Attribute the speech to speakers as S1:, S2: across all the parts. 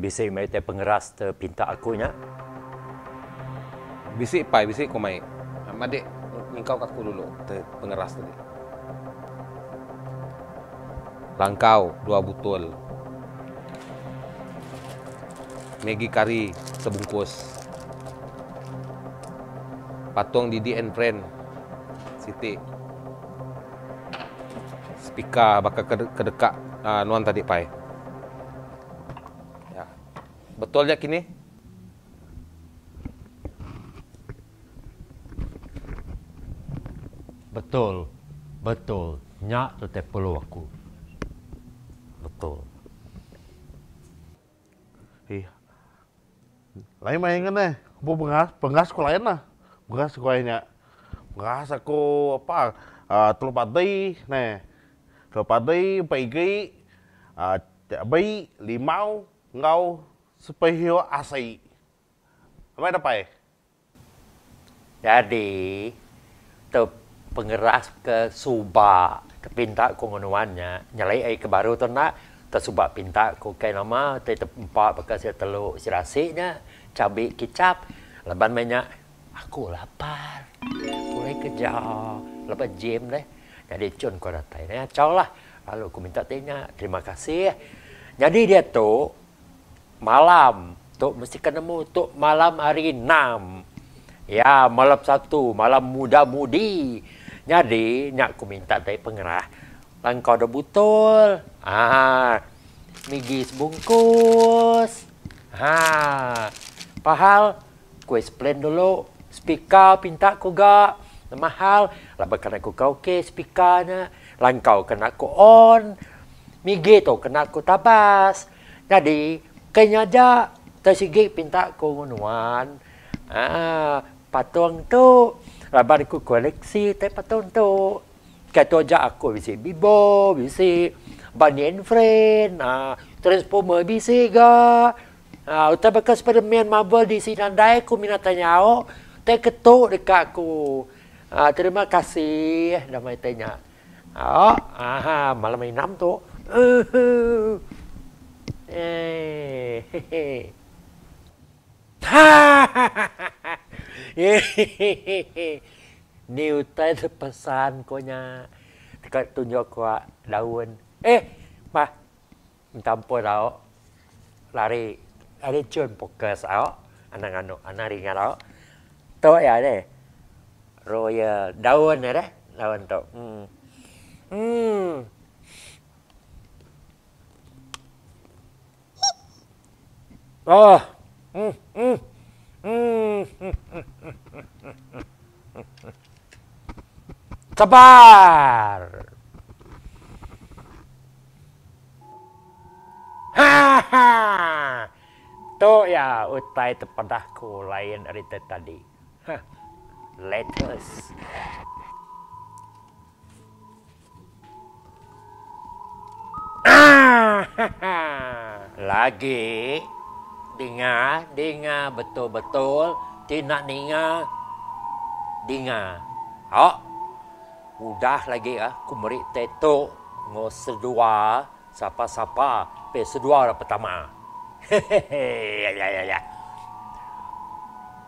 S1: bisa mai te pengeras te pinta aku nya.
S2: Bisik pai, bisik kau mai. Adik, ngkau katku dulu, pengeras tadi. Langkau 2 butul. Maggi kari sebungkus. Patung Didi and Friend Siti. Speaker bakal kedekak nuan tadi pai. Ya. Betul ya kini?
S1: Betul. Betul. Nyak tu te perlu aku. Betul.
S3: Lain main kan eh, aku pengas ko lain lah. Pengas ko nya. Pengas aku apa? Telur padai, nè. Telur padai, paigi, cabai, limau, ngau, sepehio asai. Apa ada pai?
S1: Jadi, tu pengeras ke subak ke pinta ko ngonuannya nyalai ai ke baru tu nak tu subak pinta ko kai nama tu empat bekas telur sirasinya cabai kicap leban banyak aku lapar boleh kejar lepas jam deh jadi cun ko datai nah cau lah lalu aku minta tanya terima kasih jadi dia tu malam tu mesti ketemu tu malam hari 6 ya malam 1 malam muda-mudi jadi nyak aku minta dari pengerah langkau dah butul migi sebungkus pahal ku explain dulu speaker pinta aku gak mahal lah kena aku kau ke speakernya langkau kena aku on migi tu kena aku tabas jadi kayaknya aja tersigi pinta aku ngunuan patung tu laban aku koleksi te patung tu kata aja aku bisi Bibo bisi Bunny and Friend Transformer bisi ga utama ke Spiderman Marvel DC Nandai aku minat tanya te ketuk dekat aku terima kasih damai tanya malam ini 6 tu New type pesan konya dekat tunjuk kuat daun mah minta ampun tau lari cun fokus tau anak ringan tau tu ya deh royal daun ya deh daun tu sabar. Tu ya utai tepedahku lain dari tadi. Lettuce. Lagi dengar betul-betul tidak dengar. Udah lagi aku beri teto ngo sedua sapa pe sedua pertama. Ya.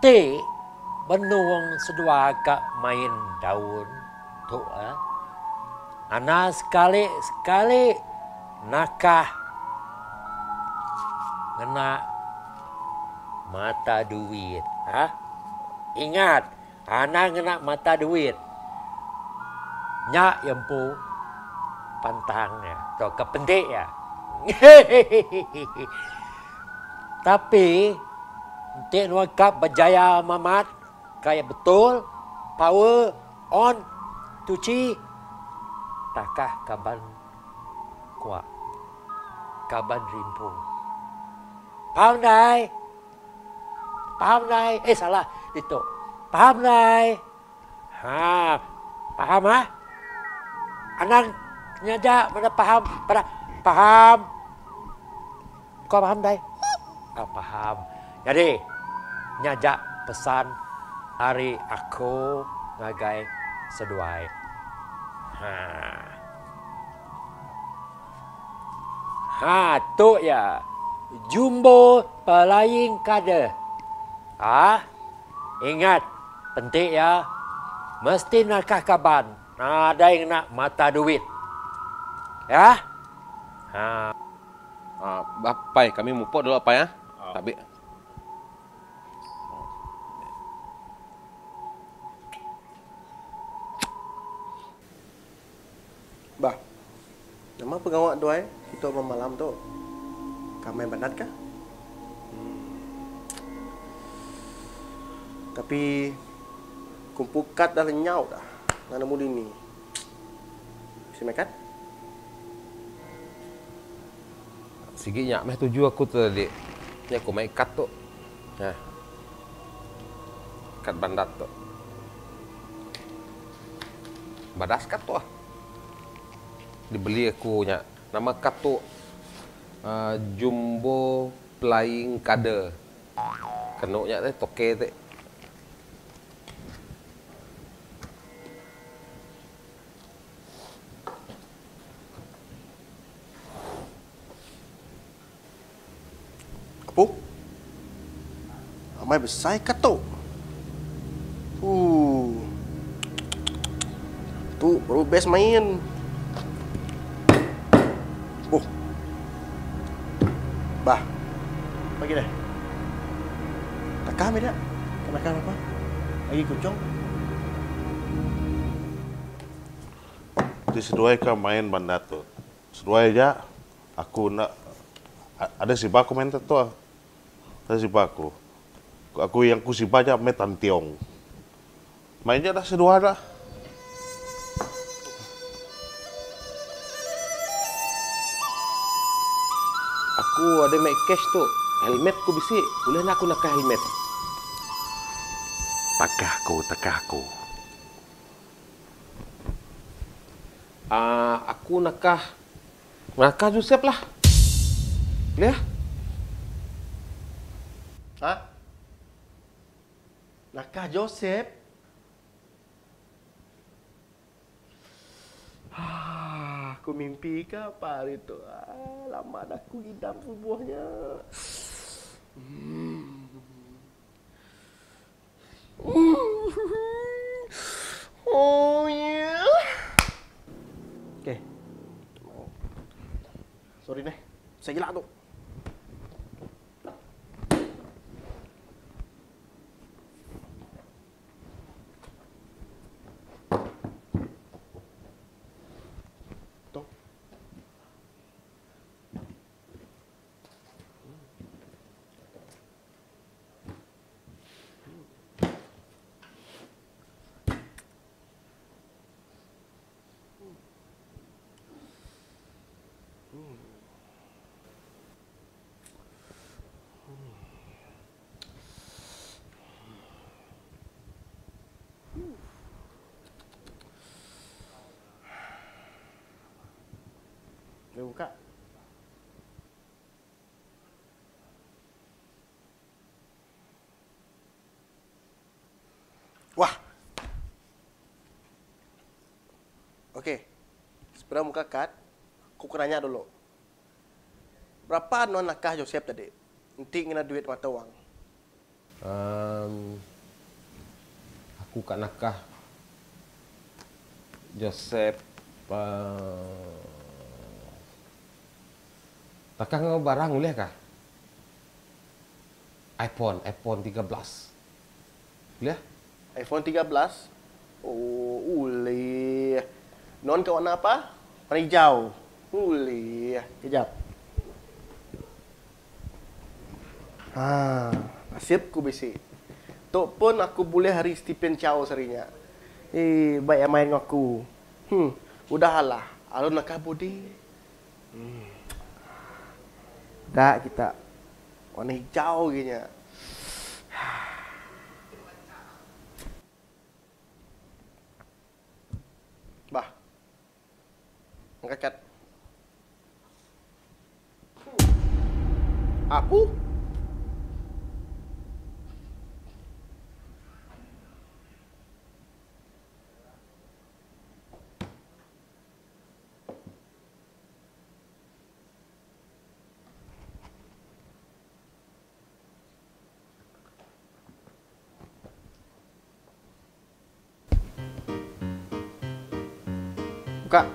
S1: Te benuang sedua kak main daun tu ana sekali nakah ngena mata duit ingat ana ngena mata duit nyak yang pu pantangnya atau kependik ya tapi nanti nuakap berjaya mamat kayak betul power on tuci takah kaban kuat kaban rimpung paham dai salah itu paham dai paham anak nyaja pada paham kau paham dai paham jadi nyajak pesan hari aku ngagai seduai tu ya Jumbo Flying Kada. Ingat, penting ya. Mesti nakah kaban. Ada yang nak mata duit. Ya?
S2: Pai, kami mupok dulu apa ya? Tapi
S4: Bah, nama pengawak doai itu malam tu. Kamu yang bandat kah? Tapi kumpukat dah lenyau dah. Nana mudi ni. Si makan?
S2: sige nya meh tuju aku tadi. Nya aku mai kat tu. Nah. Kat bandat tu. Badas kat tu. Dibeli aku nya. Nama kat tu Jumbo Flying Kada. Kenuknya teh toke teh.
S4: Apa? Amai besar katok. Tu baru best main. Bah. Bagi dah. Takah beda. Kenakan apa? Lagi kucing.
S3: Di seduai ka main bandat tu. Seduai aja aku nak ada si baku main tu. Ada si baku. Aku yang ku si baca main tantiong. Mainnya dah sedua dah.
S2: Aku ada make cash tu. Helmet ku bisi. Boleh nak aku nak helmet. Takahku. Aku nakah Joseph lah. Boleh?
S4: Nakah Joseph? Aku mimpi ke apa hari tu? Lama dah aku hidam subuhnya. Oh ya. Okay. Sorry nih, saya gila tu. Dia buka. Wah. Okey. Sebelum buka kad, aku tanya dulu. Berapa non nakah Joseph tadi? Nanti kena duit mata wang.
S2: Aku kat nakah Joseph takah ngau barang boleh kah? iPhone 13. Boleh?
S4: iPhone 13. Oh, boleh. Non ke warna apa? Warna hijau. Boleh. Kejap. Nasib ku besi. Tok pun aku boleh hari Stephen Chow serinya. Baik yang main dengan aku. Udahlah. Alun nakah budi. Dah kita warna hijau gini. Bah. Angkat. Apa? Buka.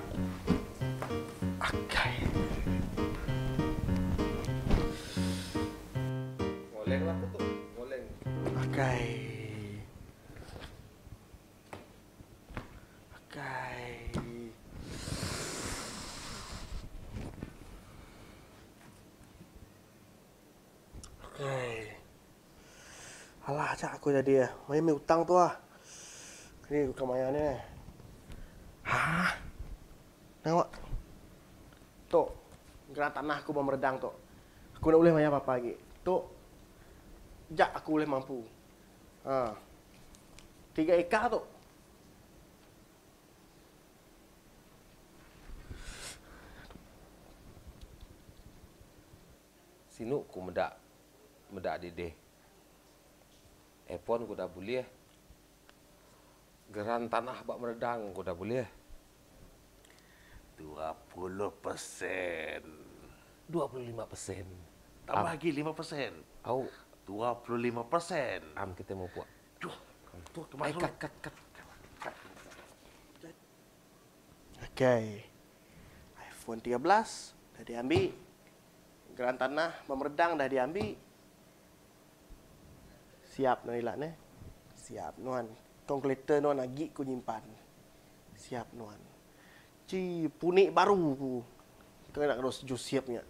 S4: Akai.
S2: Ngoleng lah aku tuh, ngoleng.
S4: Akai. Akai. Akai. Alah, cak aku jadi ya. Main utang tuh ah. Ini kemayannya. Hah? Nengok. Tok. Gerak tanah aku mau meredang tok. Aku nak boleh main apa-apa lagi. Tok. Jak aku boleh mampu. Ha. 3 ekar tok.
S2: Sinuk ku medak dede. Epon ku dah boleh. Geran tanah bak meredang ku dah boleh.
S3: 20%.
S2: 25%.
S3: Tambah lagi 5%.
S2: Au
S3: 25%.
S2: am kita mau buat.
S3: Duh, tuh kemas
S2: Kat.
S4: Okey. iPhone 13 dah diambil. Geran tanah memeredang dah diambil. Siap nuan ni. Siap nuan. Kalkulator nuan lagi ku nyimpan. Siap nuan. Ci punik baru ku. Kena nak terus siapnya.